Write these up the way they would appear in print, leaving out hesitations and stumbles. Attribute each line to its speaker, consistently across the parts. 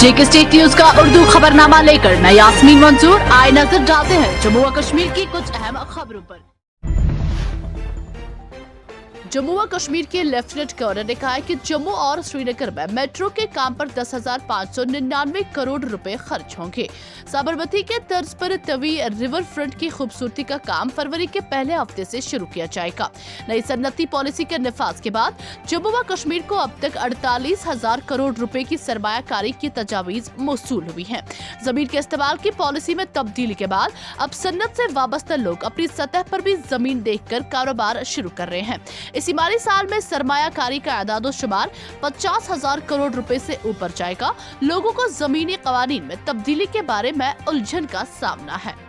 Speaker 1: जेके state news का उर्दू खबरनामा लेकर मैं यास्मीन मंजूर आए नजर डालते हैं जम्मू व कश्मीर की कुछ अहम खबरों पर। जम्मू व कश्मीर के लेफ्टिनेंट गवर्नर ने कहा है कि जम्मू और श्रीनगर में मेट्रो के काम पर 10,599 करोड़ रुपए खर्च होंगे। साबरमती के तर्ज पर तवी रिवर फ्रंट की खूबसूरती का काम फरवरी के पहले हफ्ते से शुरू किया जाएगा। नई सन्नती पॉलिसी के निफाज के बाद जम्मू व कश्मीर को अब तक 48,000 करोड़ रुपए की सरमायाकारी की तजावीज मौसूल हुई है। जमीन के इस्तेमाल की पॉलिसी में तब्दीली के बाद अब सन्नत से वाबस्ता लोग अपनी सतह पर भी जमीन देखकर कारोबार शुरू कर रहे हैं। इसी माली साल में सरमायाकारी का आदादो शुमार 50,000 करोड़ रुपए से ऊपर जाएगा। लोगों को जमीनी कवानीन में तब्दीली के बारे में उलझन का सामना है।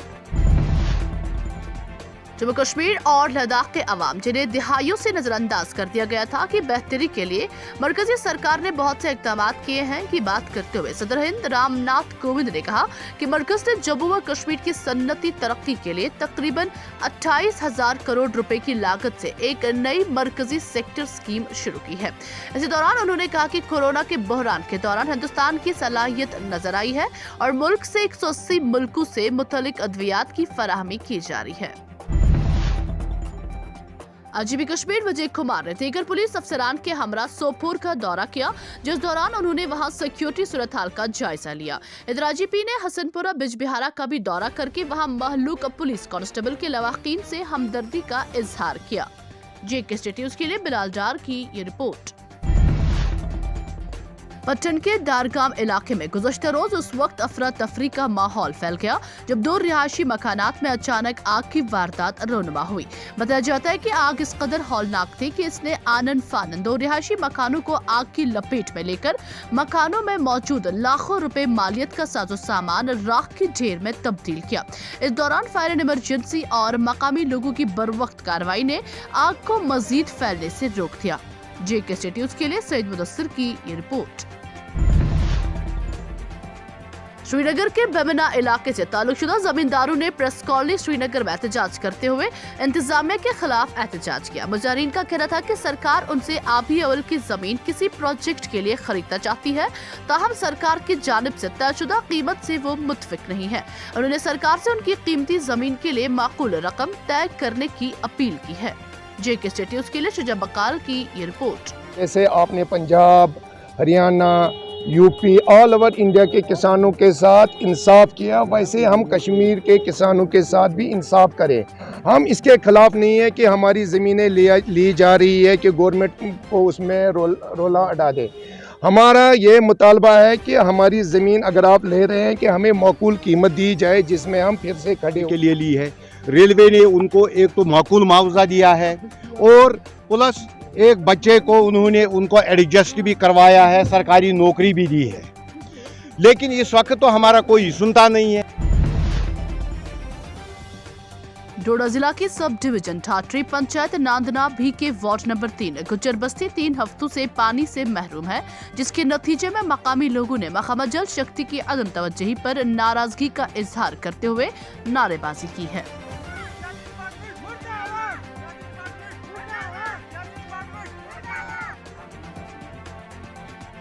Speaker 1: जम्मू कश्मीर और लद्दाख के अवाम जिन्हें दिहाइयों से नजरअंदाज कर दिया गया था की बेहतरी के लिए मरकजी सरकार ने बहुत से इकदाम किए हैं की बात करते हुए सदर हिंद रामनाथ कोविंद ने कहा कि मरकज ने जम्मू व कश्मीर की सन्नती तरक्की के लिए तकरीबन 28,000 करोड़ रुपए की लागत से एक नई मरकजी सेक्टर स्कीम शुरू की है। इसी दौरान उन्होंने कहा कि कोरोना के बहरान के दौरान हिंदुस्तान की सलाहियत नजर आई है और मुल्क से 180 मुल्कों से मुतल्लिक अद्वियात की फराहमी की जा रही है। आईजीपी कश्मीर विजय कुमार ने तेगर पुलिस अफसरान के हमरा सोपोर का दौरा किया, जिस दौरान उन्होंने वहां सिक्योरिटी सूरत हाल का जायजा लिया। इधर आईजीपी ने हसनपुरा बिजबिहारा का भी दौरा करके वहां महलूक पुलिस कांस्टेबल के लवाकीन से हमदर्दी का इजहार किया। जेके स्टेट न्यूज के लिए बिलाल डार की ये रिपोर्ट। पट्टन के दारगाम इलाके में गुज़श्ता रोज उस वक्त अफरा तफरी का माहौल फैल गया जब दो रिहायशी मकानात में अचानक आग की वारदात रोनुमा हुई। बताया जाता है कि आग इस कदर हौलनाक थी कि इसने आनन फानन दो रिहायशी मकानों को आग की लपेट में लेकर मकानों में मौजूद लाखों रुपए मालियत का साजो सामान राख के ढेर में तब्दील किया। इस दौरान फायर एंड इमरजेंसी और मकामी लोगों की बरवक्त कार्रवाई ने आग को मजीद फैलने से रोक दिया। जेके स्टेट न्यूज के लिए सईद मुदस्सिर की ये रिपोर्ट। श्रीनगर के बेमना इलाके से ताल्लुकशुदा जमींदारों ने प्रेस कॉलोनी श्रीनगर में एहतजाज करते हुए इंतजामिया के खिलाफ एहतजाज किया। मुजाहिरीन का कहना था कि सरकार उनसे आबी अवल की जमीन किसी प्रोजेक्ट के लिए खरीदना चाहती है, ताहम सरकार की जानिब से तयशुदा कीमत से वो मुतफिक नहीं है। उन्होंने सरकार से उनकी कीमती जमीन के लिए माकूल रकम तय करने की अपील की है। जेके स्टेट न्यूज के लिए शुजा बकाल की ये रिपोर्ट।
Speaker 2: जैसे आपने Punjab, Haryana, UP, all over India के किसानों के साथ इंसाफ किया, वैसे हम कश्मीर के किसानों के साथ भी इंसाफ करें। हम इसके खिलाफ नहीं है कि हमारी ज़मीनें ली जा रही है कि गवर्नमेंट को उसमें रोला अड़ा दे। हमारा ये मुतालबा है कि हमारी ज़मीन अगर आप ले रहे हैं कि हमें माकूल कीमत दी जाए जिसमें हम फिर से खड़े
Speaker 3: के लिए ली है। रेलवे ने उनको एक तो माकूल मुआवजा दिया है और प्लस एक बच्चे को उन्होंने उनको एडजस्ट भी करवाया है, सरकारी नौकरी भी दी है, लेकिन इस वक्त तो हमारा कोई सुनता नहीं है।
Speaker 1: डोडा जिला के सब डिवीजन ठाटरी पंचायत नांदना भी के वार्ड नंबर 3 गुज्जर बस्ती 3 हफ्तों से पानी से महरूम है, जिसके नतीजे में मकामी लोगों ने महकमा जल शक्ति की अदम तवज्जुही पर नाराजगी का इजहार करते हुए नारेबाजी की है।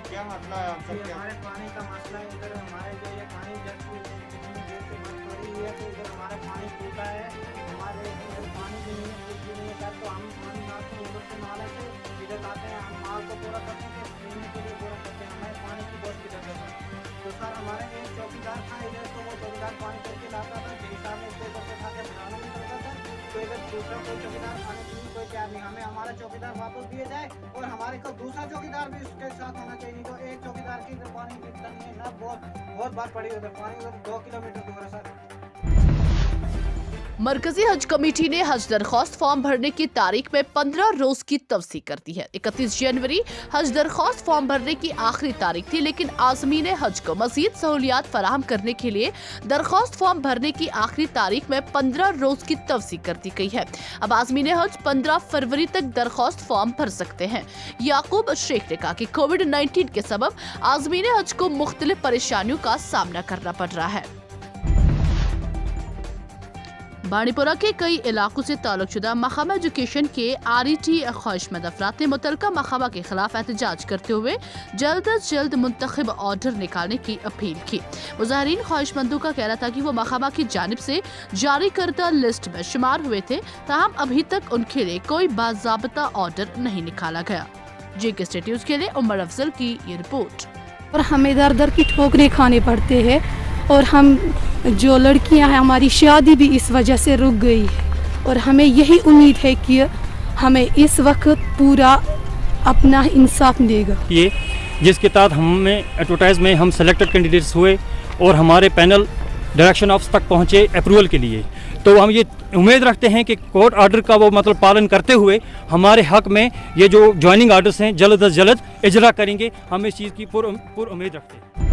Speaker 3: क्या मसला है
Speaker 4: हमारे पानी का मसला है। इधर हमारे जो ये पानी जब से कितनी देर से बंद पड़ी है तो इधर हमारा पानी टूटा है। हमारे इधर पानी भी नहीं है, कुछ भी नहीं है सर। तो हम पानी लाते हैं उधर से नाले से इधर लाते हैं, हम माल को पूरा करते हैं, पीने के लिए पूरा करते हैं। हमारे पानी की बहुत दिक्कत है सर। तो सर हमारे एक चौकीदार था इधर, तो वो चौकीदार पानी करके लाता था, जिस हिसाब में उसको इधर से खा के बनाना नहीं पड़ता था। तो इधर दूसरा कोई चौकीदार खाने के लिए कोई तैयार नहीं। हमें हमारा चौकीदार वापस दिए जाए और हमारे को दूसरा चौकीदार भी उसके साथ होना चाहिए। तो एक चौकीदार की इधर पानी इतना नहीं है ना, बहुत बार पड़ी उधर पानी, उधर 2 किलोमीटर दूर है सर।
Speaker 1: मरकजी हज कमेटी ने हज दरख्वास्त फॉर्म भरने की तारीख में 15 रोज की तवसी कर दी है। 31 जनवरी हज दरख्वास्त फॉर्म भरने की आखिरी तारीख थी, लेकिन आज़मीन हज को मजीद सहूलियात फराहम करने के लिए दरख्वास्त फॉर्म भरने की आखिरी तारीख में 15 रोज की तवसी कर दी गई है। अब आज़मीन हज 15 फरवरी तक दरख्वास्त फॉर्म भर सकते हैं। याकूब शेख ने कहा कि कोविड-19 के सबब आज़मीन हज को मुख्तलिफ परेशानियों का सामना करना पड़ रहा है। बाड़ीपुरा के कई इलाकों से ताल्लुकशुदा महकमा एजुकेशन के RET ख्वाहिशमंद अफराद ने मुतलका महकमा के खिलाफ एहतजाज करते हुए जल्द अज जल्द मुंतखब ऑर्डर निकालने की अपील की। मुजाहिरीन ख्वाहिशमंदों का कहना था कि वो महकमा की जानिब से जारी करदा लिस्ट में शुमार हुए थे, ताहम अभी तक उनके लिए कोई बाज़ाब्ता ऑर्डर नहीं निकाला गया। JK स्टेट न्यूज़ के लिए उमर अफजल की ये रिपोर्ट।
Speaker 5: और हमें दर दर की ठोकरें खाने पड़ते हैं और हम जो लड़कियां हैं हमारी शादी भी इस वजह से रुक गई है और हमें यही उम्मीद है कि हमें इस वक्त पूरा अपना इंसाफ देगा।
Speaker 6: ये जिसके तहत हमें एडवर्टाइज में हम सेलेक्टेड कैंडिडेट्स हुए और हमारे पैनल डायरेक्शन ऑफिस तक पहुँचे अप्रूवल के लिए, तो हम ये उम्मीद रखते हैं कि कोर्ट ऑर्डर का वो मतलब पालन करते हुए हमारे हक में ये जो ज्वाइनिंग आर्डर्स हैं जल्द अज जल्द इजरा करेंगे। हम इस चीज़ की पुर उम्मीद रखते हैं।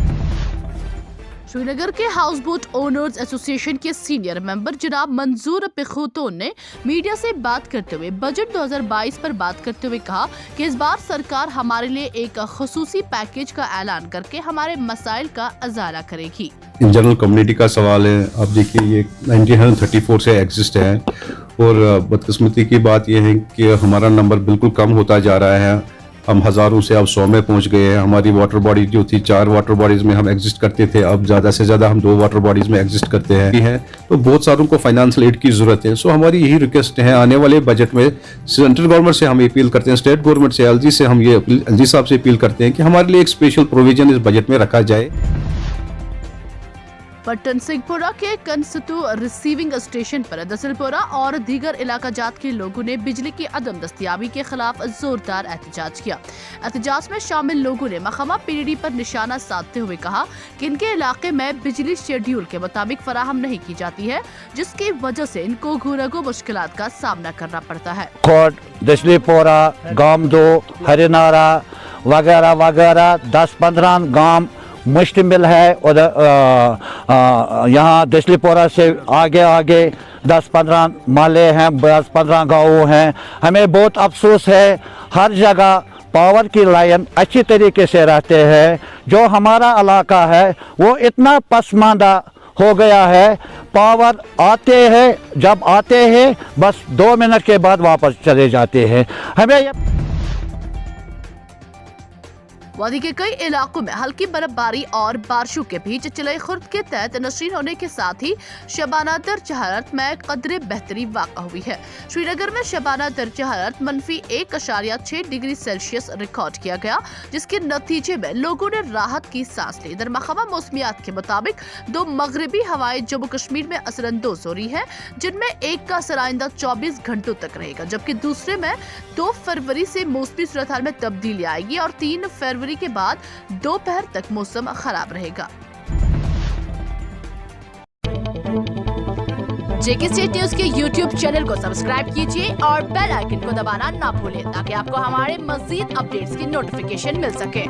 Speaker 1: श्रीनगर के हाउस बोट ओनर्स एसोसिएशन के सीनियर मेंबर जनाब मंजूर पिखोतोन ने मीडिया से बात करते हुए बजट 2022 पर बात करते हुए कहा कि इस बार सरकार हमारे लिए एक खुसूसी पैकेज का ऐलान करके हमारे मसाइल का अजाला करेगी।
Speaker 7: जनरल कम्युनिटी का सवाल है। आप देखिए ये 1934 से एग्जिस्ट है और बदकिस्मती की बात यह है कि हमारा नंबर बिल्कुल कम होता जा रहा है। हम हज़ारों से अब 100 में पहुंच गए हैं। हमारी वाटर बॉडी जो थी 4 वाटर बॉडीज़ में हम एग्जिस्ट करते थे, अब ज़्यादा से ज़्यादा हम 2 वाटर बॉडीज़ में एग्जिस्ट करते हैं। तो बहुत सारों को फाइनेंशियल एड की ज़रूरत है। सो हमारी यही रिक्वेस्ट है, आने वाले बजट में सेंट्रल गवर्नमेंट से हम अपील करते हैं, स्टेट गवर्नमेंट से LG से हम ये LG साहब से अपील करते हैं कि हमारे लिए एक स्पेशल प्रोविजन इस बजट में रखा जाए।
Speaker 1: पट्टन सिंहपुरा के कंसतु रिसीविंग स्टेशन पर दसलपुरा और दीगर इलाका जात के लोगों ने बिजली की अदम दस्तियाबी के खिलाफ जोरदार एहतजाज किया। एहतजाज में शामिल लोगों ने महकमा PDD पर निशाना साधते हुए कहा कि इनके इलाके में बिजली शेड्यूल के मुताबिक फराहम नहीं की जाती है, जिसकी वजह से इनको घूरगो मुश्किलात का सामना करना पड़ता है।
Speaker 8: कोट, दसलीपोरा, गामदो, हरिनारा वगैरह वगैरह 10-15 गांव मुश्तमिल है और यहाँ दसलीपोरा से आगे आगे 10-15 माले हैं, 10-15 गाँव हैं। हमें बहुत अफसोस है, हर जगह पावर की लाइन अच्छी तरीके से रहते हैं। जो हमारा इलाका है वो इतना पसमानदा हो गया है, पावर आते हैं, जब आते हैं बस 2 मिनट के बाद वापस चले जाते हैं। हमें
Speaker 1: वादी के कई इलाकों में हल्की बर्फबारी और बारिशों के बीच चिलई खुर्द के तहत नशीन होने के साथ ही शबाना दर्ज हरारत में कदरे बेहतरी वाक़ा हुई है। श्रीनगर में शबाना दर्ज हरारत -1.6 डिग्री सेल्सियस रिकॉर्ड किया गया, जिसके नतीजे में लोगों ने राहत की सांस ली। इधर महकमा मौसमियात के मुताबिक 2 मगरबी हवाएं जम्मू कश्मीर में असरअंदाज हो रही है, जिनमें एक का असर आइंदा 24 घंटों तक रहेगा, जबकि दूसरे में 2 फरवरी से मौसमी सूरत हाल में तब्दीली आएगी और 3 फरवरी के बाद दोपहर तक मौसम खराब रहेगा। JK स्टेट न्यूज़ के YouTube चैनल को सब्सक्राइब कीजिए और बेल आइकन को दबाना ना भूलें, ताकि आपको हमारे मज़ीद अपडेट्स की नोटिफिकेशन मिल सके।